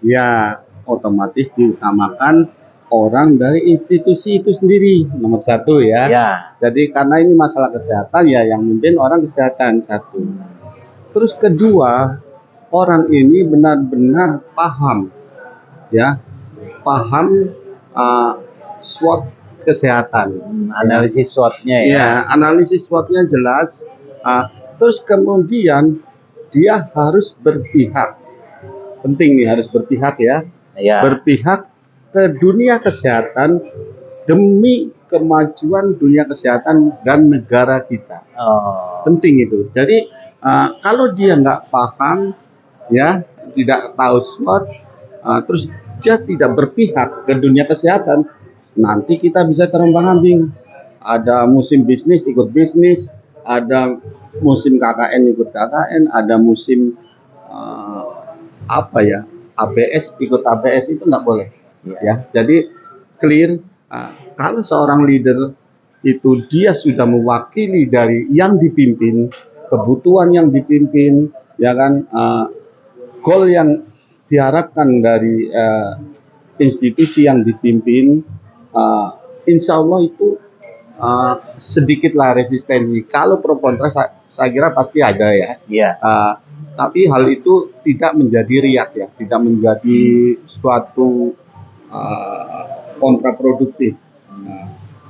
ya otomatis diutamakan orang dari institusi itu sendiri, nomor 1 ya. Ya. Jadi karena ini masalah kesehatan ya yang memimpin orang kesehatan 1. Terus kedua, orang ini benar-benar paham ya, paham SWOT kesehatan. Analisis SWOT-nya ya. Ya, analisis SWOT-nya jelas. Terus kemudian dia harus berpihak. Penting nih, harus berpihak ya. Ya. Berpihak ke dunia kesehatan demi kemajuan dunia kesehatan dan negara kita. Oh. Penting itu. Jadi kalau dia nggak paham, ya, tidak tahu SWOT, terus dia tidak berpihak ke dunia kesehatan, nanti kita bisa terombang-ambing. Ada musim bisnis ikut bisnis, ada musim KKN ikut KKN, ada musim ABS ikut ABS, itu nggak boleh. Ya, jadi clear. Kalau seorang leader itu dia sudah mewakili dari yang dipimpin, kebutuhan yang dipimpin, ya kan, goal yang diharapkan dari institusi yang dipimpin, insya Allah itu sedikitlah resistensi. Kalau pro kontra saya kira pasti ada ya. Iya. Tapi hal itu tidak menjadi riak ya, tidak menjadi suatu kontraproduktif.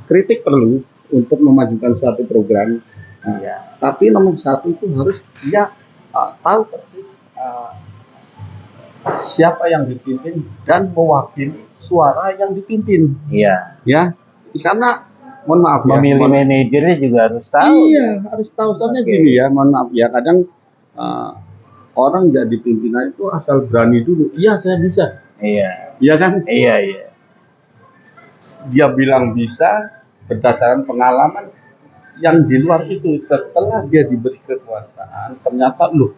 Kritik perlu untuk memajukan suatu program. Tapi nomor satu itu harus dia tahu persis siapa yang dipimpin dan mewakili suara yang dipimpin. Iya. Ya, karena mohon maaf memilih manajernya juga harus tahu. Iya, harus tahu. Soalnya gini ya, mohon maaf ya, kadang orang jadi pimpinan itu asal berani dulu. Iya, saya bisa. Iya. Iya kan? Iya, iya. Dia bilang bisa berdasarkan pengalaman yang di luar itu. Setelah dia diberi kekuasaan, ternyata loh,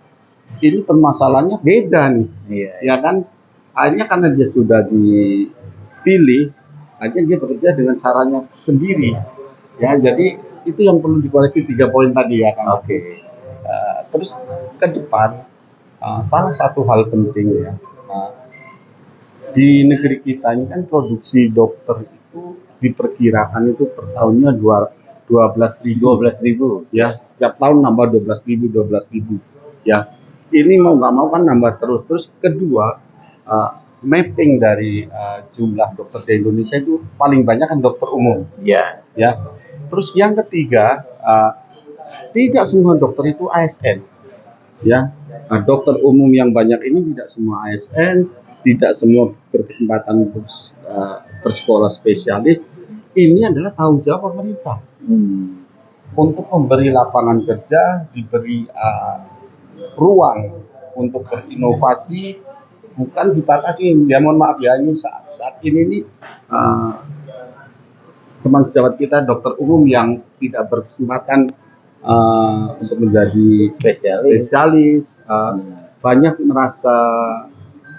ini permasalahannya beda nih. Iya. Ya kan? Akhirnya karena dia sudah dipilih, akhirnya dia bekerja dengan caranya sendiri. Ya, jadi itu yang perlu dikoreksi 3 poin tadi ya kan. Oke. Terus ke depan salah satu hal penting ya, di negeri kita ini kan produksi dokter itu diperkirakan itu per tahunnya 12.000 ya, tiap tahun nambah 12.000 ya. Ini mau nggak mau kan nambah terus. Kedua, mapping dari jumlah dokter di Indonesia itu paling banyak kan dokter umum. Iya. Ya. Terus yang ketiga, tidak semua dokter itu ASN. Ya. Dokter umum yang banyak ini tidak semua ASN, tidak semua berkesempatan untuk bersekolah spesialis. Ini adalah tanggung jawab pemerintah untuk memberi lapangan kerja, diberi ruang untuk berinovasi, bukan dibatasi. Ya mohon maaf ya, ini saat ini nih teman sejawat kita dokter umum yang tidak berkesempatan untuk menjadi spesialis banyak merasa,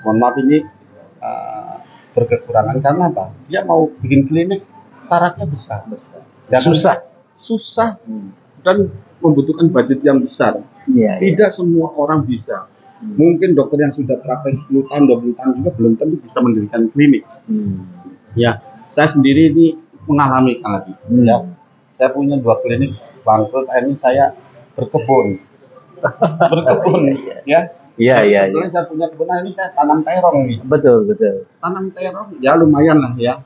mohon maaf ini, berkekurangan karena apa? Dia mau bikin klinik syaratnya besar. Ya, susah dan membutuhkan budget yang besar. Tidak semua orang bisa. Mungkin dokter yang sudah praktek 10 tahun, 20 tahun juga belum tentu bisa mendirikan klinik. Ya, saya sendiri ini mengalami lagi. Ya, saya punya 2 klinik bangkrut, akhirnya saya berkebun. Ya. Iya. Kebetulan saya punya kebun, ini saya tanam terong nih. Betul. Tanam terong ya lumayan lah ya.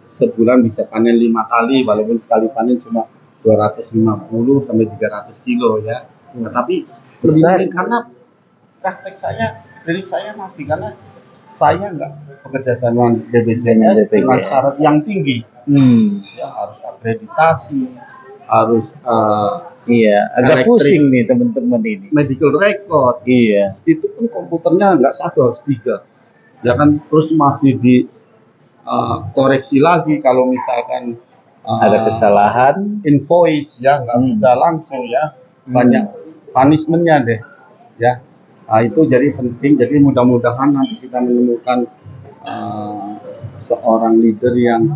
Sebulan bisa panen 5 kali, walaupun sekali panen cuma 250 sampai 300 kilo ya. Tapi lebih karena praktek saya, klinik saya mati karena saya nggak bekerja sama BPJS dengan syarat yang tinggi. Ya, harus akreditasi, harus agak pusing nih teman-teman ini. Medical record. Iya. Itu pun komputernya nggak 1, harus 3. Ya kan, terus masih di koreksi lagi kalau misalkan ada kesalahan, invoice ya nggak bisa langsung ya, banyak punishmentnya deh ya. Itu jadi penting. Jadi mudah-mudahan nanti kita menemukan seorang leader yang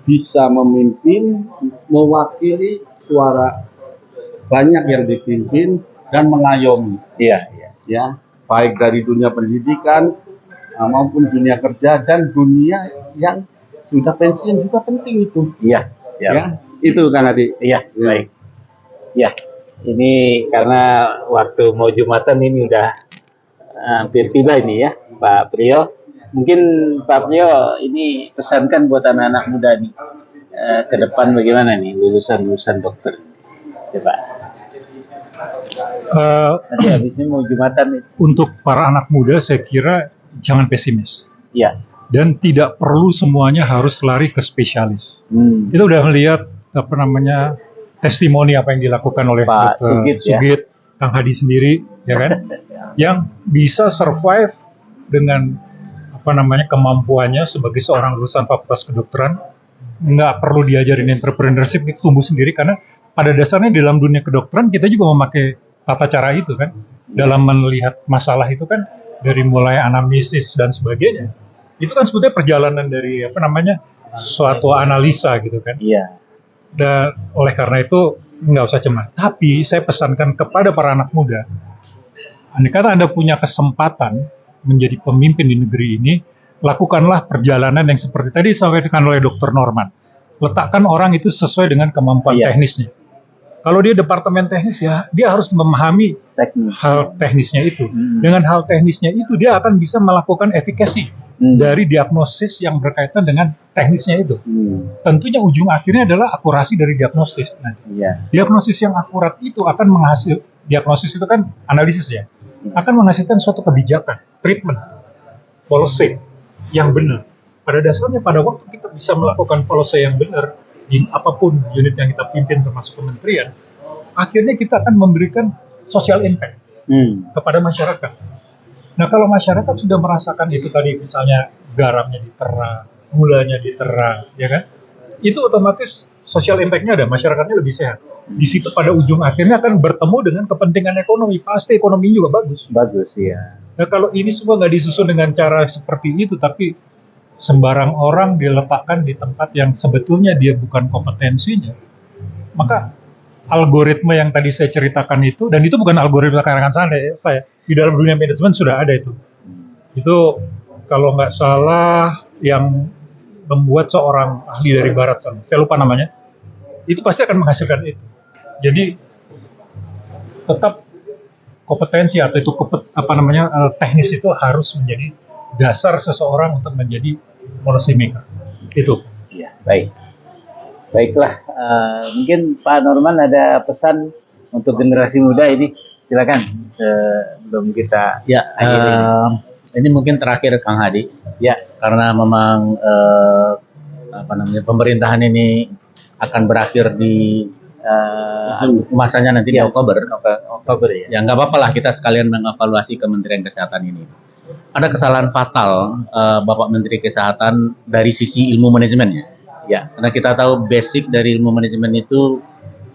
bisa memimpin, mewakili suara banyak yang dipimpin dan mengayomi. Iya. Ya, baik dari dunia pendidikan maupun dunia kerja dan dunia yang sudah pensiun juga penting itu. Iya. Ya, itu Kang Adi. Iya, baik. Ya, ini karena waktu mau Jumatan ini udah hampir tiba ini ya, Pak Priyo. Mungkin Pak Priyo ini pesankan buat anak-anak muda nih ke depan bagaimana nih lulusan dokter? Coba. Nanti habisnya mau Jumatan nih. Untuk para anak muda saya kira jangan pesimis. Iya. Dan tidak perlu semuanya harus lari ke spesialis. Kita udah melihat testimoni apa yang dilakukan oleh Pak Dr. Sugit, Kang Hadi sendiri, ya kan, yang bisa survive dengan kemampuannya sebagai seorang lulusan fakultas kedokteran, nggak perlu diajarin entrepreneurship, itu tumbuh sendiri karena pada dasarnya dalam dunia kedokteran kita juga memakai tata cara itu kan, dalam melihat masalah itu kan dari mulai anamnesis dan sebagainya. Itu kan sebetulnya perjalanan dari suatu analisa gitu kan. Iya. Dan oleh karena itu nggak usah cemas. Tapi saya pesankan kepada para anak muda, andai kata Anda punya kesempatan menjadi pemimpin di negeri ini, lakukanlah perjalanan yang seperti tadi disampaikan oleh Dr. Norman. Letakkan orang itu sesuai dengan kemampuan teknisnya. Kalau dia departemen teknis ya, dia harus memahami hal teknisnya itu. Dengan hal teknisnya itu, dia akan bisa melakukan efikasi dari diagnosis yang berkaitan dengan teknisnya itu. Tentunya ujung akhirnya adalah akurasi dari diagnosis. Nah, diagnosis yang akurat itu akan diagnosis itu kan analisis ya, akan menghasilkan suatu kebijakan, treatment, policy yang benar. Pada dasarnya pada waktu kita bisa melakukan policy yang benar, di apapun unit yang kita pimpin termasuk kementerian, akhirnya kita akan memberikan social impact kepada masyarakat. Nah kalau masyarakat sudah merasakan itu tadi, misalnya garamnya ditera, gulanya ditera, ya kan, itu otomatis social impact-nya ada, masyarakatnya lebih sehat. Di situ pada ujung akhirnya akan bertemu dengan kepentingan ekonomi, pasti ekonomi juga bagus. Bagus ya. Nah kalau ini semua nggak disusun dengan cara seperti itu, tapi sembarang orang diletakkan di tempat yang sebetulnya dia bukan kompetensinya, maka algoritma yang tadi saya ceritakan itu, dan itu bukan algoritma karangan saya, di dalam dunia manajemen sudah ada itu. Itu kalau nggak salah yang membuat seorang ahli dari barat sana, saya lupa namanya, itu pasti akan menghasilkan itu. Jadi tetap kompetensi atau itu teknis itu harus menjadi dasar seseorang untuk menjadi policy maker. Itu. Ya, baiklah. Mungkin Pak Norman ada pesan untuk generasi muda ini, silakan sebelum kita akhiri. Ini mungkin terakhir Kang Hadi. Ya, karena memang pemerintahan ini akan berakhir di masanya nanti di Oktober ya. Ya nggak apa-apa lah kita sekalian mengevaluasi Kementerian Kesehatan ini. Ada kesalahan fatal Bapak Menteri Kesehatan dari sisi ilmu manajemennya. Ya, karena kita tahu basic dari ilmu manajemen itu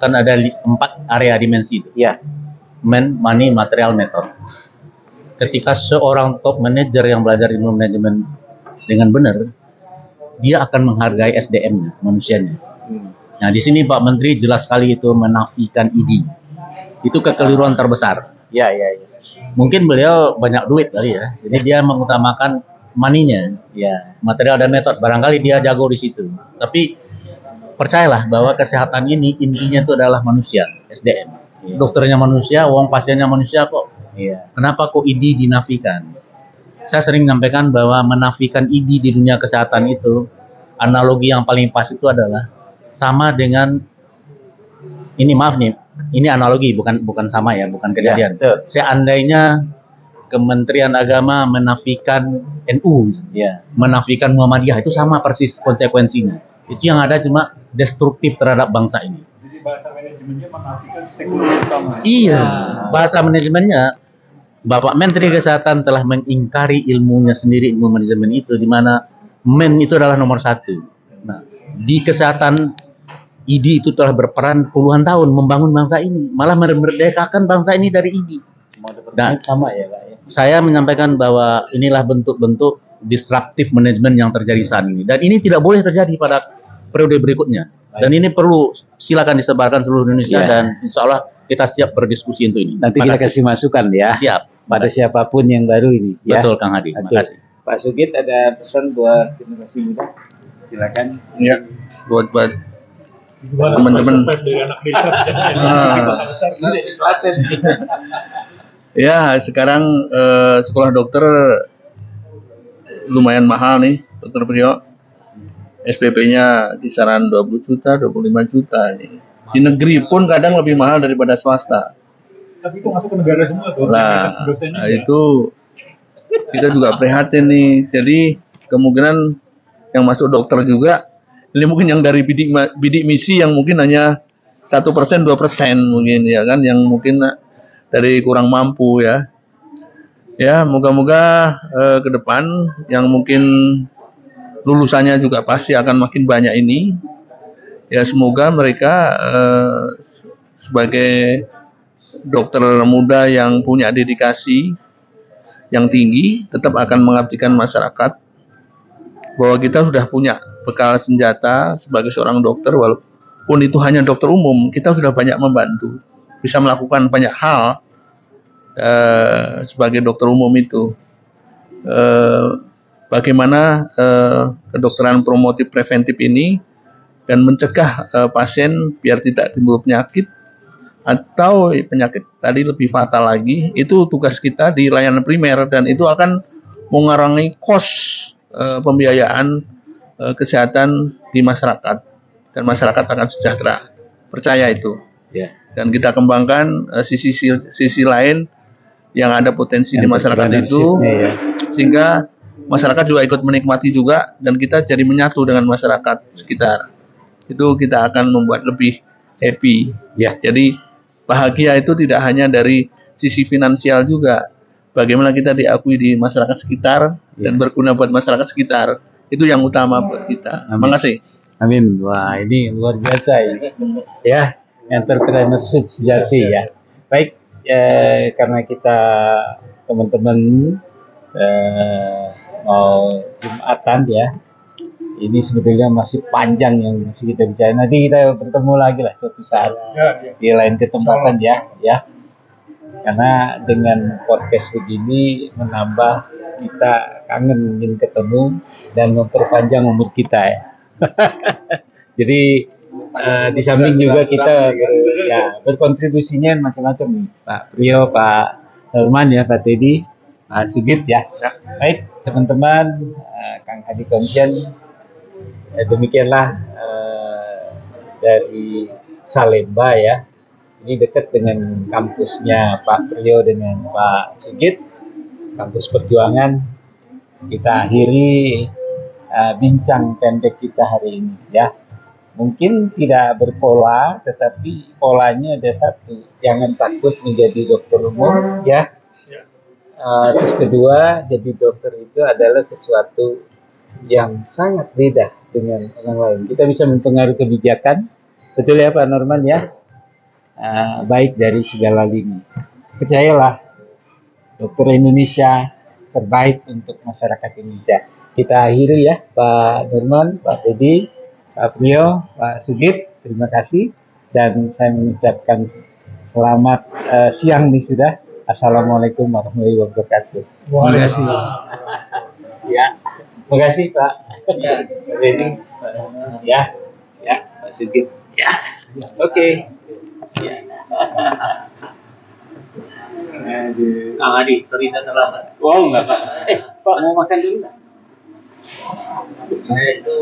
kan ada 4 area dimensi itu. Ya. Man, money, material, method. Ketika seorang top manager yang belajar ilmu manajemen dengan benar, dia akan menghargai SDM-nya, manusianya. Nah, di sini Pak Menteri jelas sekali itu menafikan ID. Itu kekeliruan terbesar. Ya. Mungkin beliau banyak duit kali ya, jadi dia mengutamakan money-nya, material dan metode. Barangkali dia jago di situ. Tapi percayalah bahwa kesehatan ini intinya itu adalah manusia, SDM. Dokternya manusia, uang pasiennya manusia kok. Kenapa kok ID dinafikan? Saya sering menyampaikan bahwa menafikan ID di dunia kesehatan itu, analogi yang paling pas itu adalah sama dengan ini, maaf nih, ini analogi bukan sama ya, bukan kejadian. Seandainya Kementerian Agama menafikan NU, menafikan Muhammadiyah, itu sama persis konsekuensinya. Itu yang ada cuma destruktif terhadap bangsa ini. Jadi bahasa manajemennya menafikan stakeholder utama. Iya, bahasa manajemennya Bapak Menteri Kesehatan telah mengingkari ilmunya sendiri, ilmu manajemen itu, di mana men itu adalah nomor 1. Nah, di kesehatan ID itu telah berperan puluhan tahun membangun bangsa ini, malah memerdekakan bangsa ini dari ID. Dan sama ya, Pak. Saya menyampaikan bahwa inilah bentuk-bentuk disruptive management yang terjadi saat ini, dan ini tidak boleh terjadi pada periode berikutnya. Dan ini perlu silakan disebarkan seluruh Indonesia, dan insya Allah kita siap berdiskusi untuk ini. Nanti kita kasih masukan ya. Siap. Pada siapapun yang baru ini. Betul, Kang Hadi. Terima kasih. Pak Sugit ada pesan buat generasi muda? Silakan. Ya, buat teman-teman. Ya, sekarang sekolah dokter lumayan mahal nih, Dokter Priyo. SPP-nya kisaran 20 juta, 25 juta ini. Di negeri pun kadang lebih mahal daripada swasta. Tapi itu masuk ke negara semua tuh. Nah, dosen juga. itu kita juga prihatin nih. Jadi kemungkinan yang masuk dokter juga, ini mungkin yang dari bidik misi yang mungkin hanya 1%, 2% mungkin ya kan, yang mungkin dari kurang mampu ya. Ya, moga-moga ke depan yang mungkin lulusannya juga pasti akan makin banyak ini. Ya, semoga mereka sebagai dokter muda yang punya dedikasi yang tinggi tetap akan mengabdikan masyarakat, bahwa kita sudah punya bekal senjata sebagai seorang dokter, walaupun itu hanya dokter umum, kita sudah banyak membantu, bisa melakukan banyak hal sebagai dokter umum itu. Bagaimana kedokteran promotif preventif ini dan mencegah pasien biar tidak timbul penyakit atau penyakit tadi lebih fatal lagi, itu tugas kita di layanan primer, dan itu akan mengurangi kos pembiayaan kesehatan di masyarakat, dan masyarakat akan sejahtera. Percaya itu. Ya. Dan kita kembangkan sisi lain yang ada potensi di masyarakat itu, ya. sehingga masyarakat juga ikut menikmati juga, dan kita jadi menyatu dengan masyarakat sekitar. Itu kita akan membuat lebih happy. Ya. Jadi bahagia itu tidak hanya dari sisi finansial juga, bagaimana kita diakui di masyarakat sekitar dan berguna buat masyarakat sekitar. Itu yang utama buat kita. Terima kasih. Amin. Wah, ini luar biasa ini. Ya, entrepreneurship sejati ya. Baik, karena kita teman-teman mau Jumatan ya. Ini sebetulnya masih panjang yang masih kita bicara. Nanti kita bertemu lagi lah suatu saat di lain kesempatan ya. Karena dengan podcast begini menambah kita kangen ingin ketemu dan memperpanjang umur kita ya. Jadi di samping juga kita berkontribusinya macam-macam nih, Pak Priyo, Pak Herman ya, Pak Teddy, Pak Sugit ya. Baik teman-teman, Kang Hadi Komjen, demikianlah dari Salemba ya. Ini dekat dengan kampusnya Pak Priyo dengan Pak Sugit, kampus perjuangan. Kita akhiri bincang pendek kita hari ini ya. Mungkin tidak berpola, tetapi polanya ada satu, jangan takut menjadi dokter umum ya. Terus kedua, jadi dokter itu adalah sesuatu yang sangat beda dengan orang lain. Kita bisa mempengaruhi kebijakan, betul ya Pak Norman ya, baik dari segala lini. Percayalah, dokter Indonesia terbaik untuk masyarakat Indonesia. Kita akhiri ya, Pak Norman, Pak Teddy, Pak Priyo, Pak Sugit, terima kasih, dan saya mengucapkan selamat siang nih sudah. Assalamualaikum warahmatullahi wabarakatuh. Terima kasih. Ya, terima kasih Pak Teddy, ya, Pak Sugit, ya, oke. Ya. Kang Adi, sorry saya terlambat. Oh enggak Pak. Pak mau makan dulu nggak? Saya itu